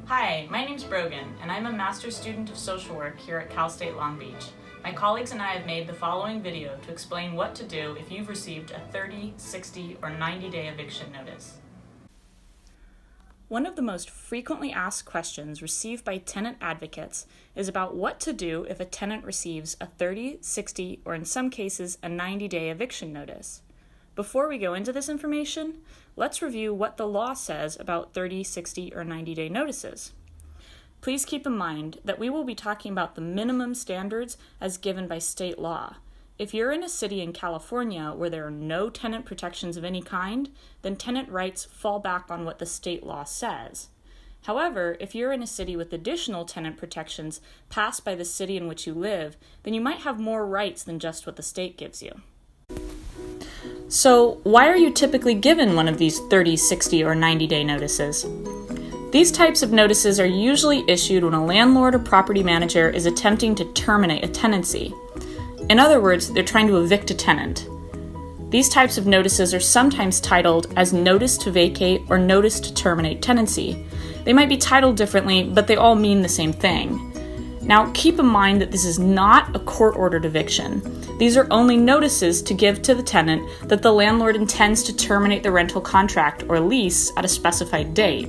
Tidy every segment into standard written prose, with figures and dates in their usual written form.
Hi, my name's Brogan, and I'm a master's student of social work here at Cal State Long Beach. My colleagues and I have made the following video to explain what to do if you've received a 30, 60, or 90-day eviction notice. One of the most frequently asked questions received by tenant advocates is about what to do if a tenant receives a 30, 60, or in some cases a 90-day eviction notice. Before we go into this information, let's review what the law says about 30, 60, or 90-day notices. Please keep in mind that we will be talking about the minimum standards as given by state law. If you're in a city in California where there are no tenant protections of any kind, then tenant rights fall back on what the state law says. However, if you're in a city with additional tenant protections passed by the city in which you live, then you might have more rights than just what the state gives you. So, why are you typically given one of these 30, 60, or 90-day notices? These types of notices are usually issued when a landlord or property manager is attempting to terminate a tenancy. In other words, they're trying to evict a tenant. These types of notices are sometimes titled as Notice to Vacate or Notice to Terminate Tenancy. They might be titled differently, but they all mean the same thing. Now, keep in mind that this is not a court-ordered eviction. These are only notices to give to the tenant that the landlord intends to terminate the rental contract or lease at a specified date.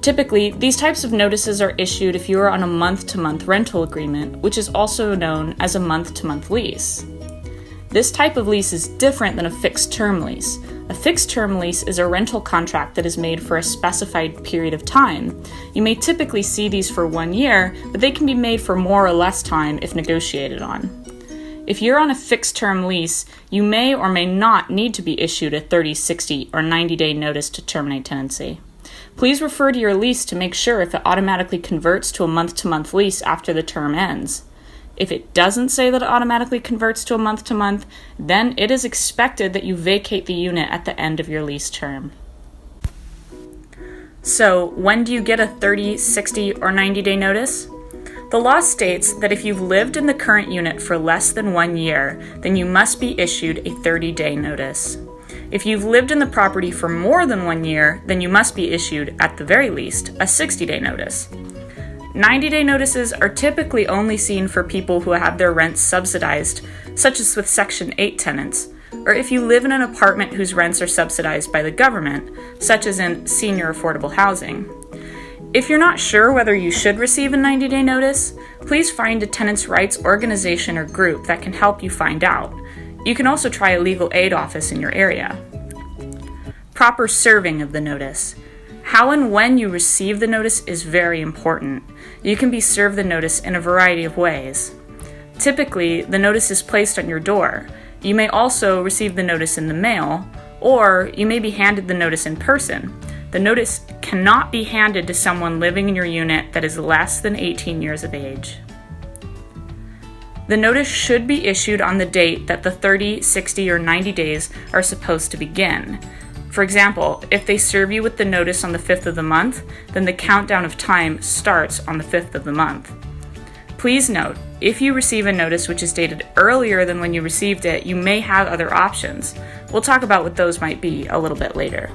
Typically, these types of notices are issued if you are on a month-to-month rental agreement, which is also known as a month-to-month lease. This type of lease is different than a fixed-term lease. A fixed-term lease is a rental contract that is made for a specified period of time. You may typically see these for 1 year, but they can be made for more or less time if negotiated on. If you're on a fixed-term lease, you may or may not need to be issued a 30, 60, or 90-day notice to terminate tenancy. Please refer to your lease to make sure if it automatically converts to a month-to-month lease after the term ends. If it doesn't say that it automatically converts to a month-to-month, then it is expected that you vacate the unit at the end of your lease term. So, when do you get a 30, 60, or 90-day notice? The law states that if you've lived in the current unit for less than 1 year, then you must be issued a 30-day notice. If you've lived in the property for more than 1 year, then you must be issued, at the very least, a 60-day notice. 90-day notices are typically only seen for people who have their rents subsidized, such as with Section 8 tenants, or if you live in an apartment whose rents are subsidized by the government, such as in senior affordable housing. If you're not sure whether you should receive a 90-day notice, please find a tenants' rights organization or group that can help you find out. You can also try a legal aid office in your area. Proper serving of the notice. How and when you receive the notice is very important. You can be served the notice in a variety of ways. Typically, the notice is placed on your door. You may also receive the notice in the mail, or you may be handed the notice in person. The notice cannot be handed to someone living in your unit that is less than 18 years of age. The notice should be issued on the date that the 30, 60, or 90 days are supposed to begin. For example, if they serve you with the notice on the 5th of the month, then the countdown of time starts on the 5th of the month. Please note, if you receive a notice which is dated earlier than when you received it, you may have other options. We'll talk about what those might be a little bit later.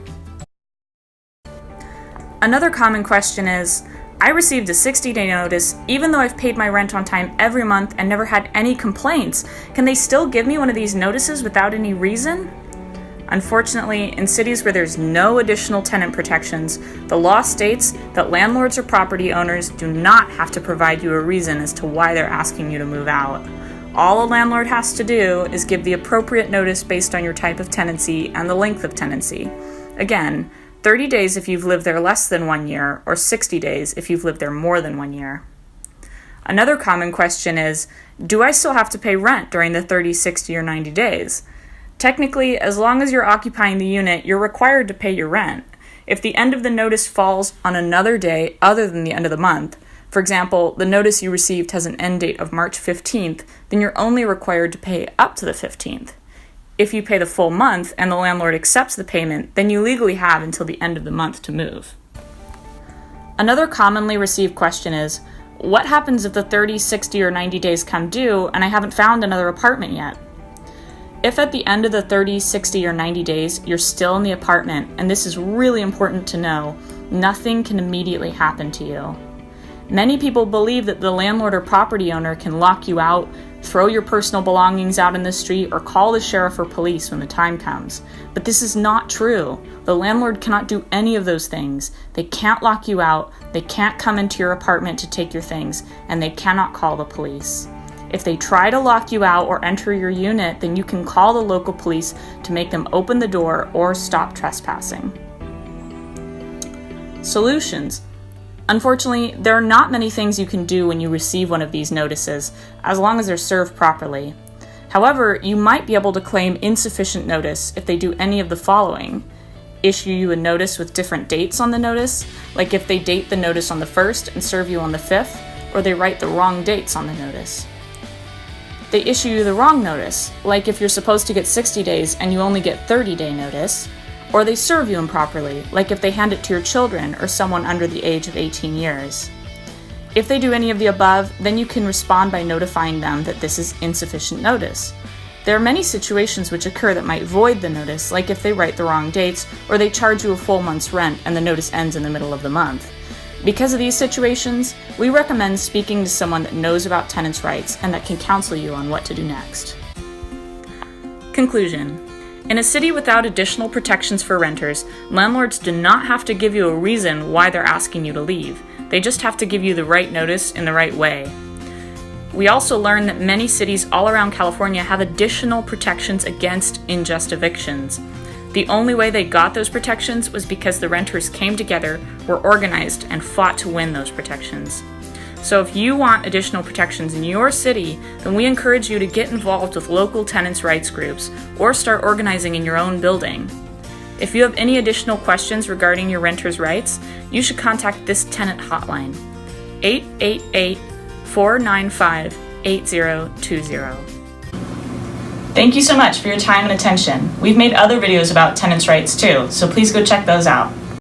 Another common question is, I received a 60-day notice even though I've paid my rent on time every month and never had any complaints. Can they still give me one of these notices without any reason? Unfortunately, in cities where there's no additional tenant protections, the law states that landlords or property owners do not have to provide you a reason as to why they're asking you to move out. All a landlord has to do is give the appropriate notice based on your type of tenancy and the length of tenancy. Again, 30 days if you've lived there less than 1 year, or 60 days if you've lived there more than 1 year. Another common question is, do I still have to pay rent during the 30, 60, or 90 days? Technically, as long as you're occupying the unit, you're required to pay your rent. If the end of the notice falls on another day other than the end of the month, for example, the notice you received has an end date of March 15th, then you're only required to pay up to the 15th. If you pay the full month and the landlord accepts the payment, then you legally have until the end of the month to move. Another commonly received question is, what happens if the 30, 60, or 90 days come due and I haven't found another apartment yet? If at the end of the 30, 60, or 90 days you're still in the apartment, and this is really important to know, nothing can immediately happen to you. Many people believe that the landlord or property owner can lock you out, throw your personal belongings out in the street, or call the sheriff or police when the time comes. But this is not true. The landlord cannot do any of those things. They can't lock you out, they can't come into your apartment to take your things, and they cannot call the police. If they try to lock you out or enter your unit, then you can call the local police to make them open the door or stop trespassing. Solutions. Unfortunately, there are not many things you can do when you receive one of these notices, as long as they're served properly. However, you might be able to claim insufficient notice if they do any of the following. Issue you a notice with different dates on the notice, like if they date the notice on the 1st and serve you on the 5th, or they write the wrong dates on the notice. They issue you the wrong notice, like if you're supposed to get 60 days and you only get 30-day notice, or they serve you improperly, like if they hand it to your children or someone under the age of 18 years. If they do any of the above, then you can respond by notifying them that this is insufficient notice. There are many situations which occur that might void the notice, like if they write the wrong dates or they charge you a full month's rent and the notice ends in the middle of the month. Because of these situations, we recommend speaking to someone that knows about tenants' rights and that can counsel you on what to do next. Conclusion. In a city without additional protections for renters, landlords do not have to give you a reason why they're asking you to leave. They just have to give you the right notice in the right way. We also learned that many cities all around California have additional protections against unjust evictions. The only way they got those protections was because the renters came together, were organized, and fought to win those protections. So if you want additional protections in your city, then we encourage you to get involved with local tenants' rights groups or start organizing in your own building. If you have any additional questions regarding your renters' rights, you should contact this tenant hotline, 888-495-8020. Thank you so much for your time and attention. We've made other videos about tenants' rights too, so please go check those out.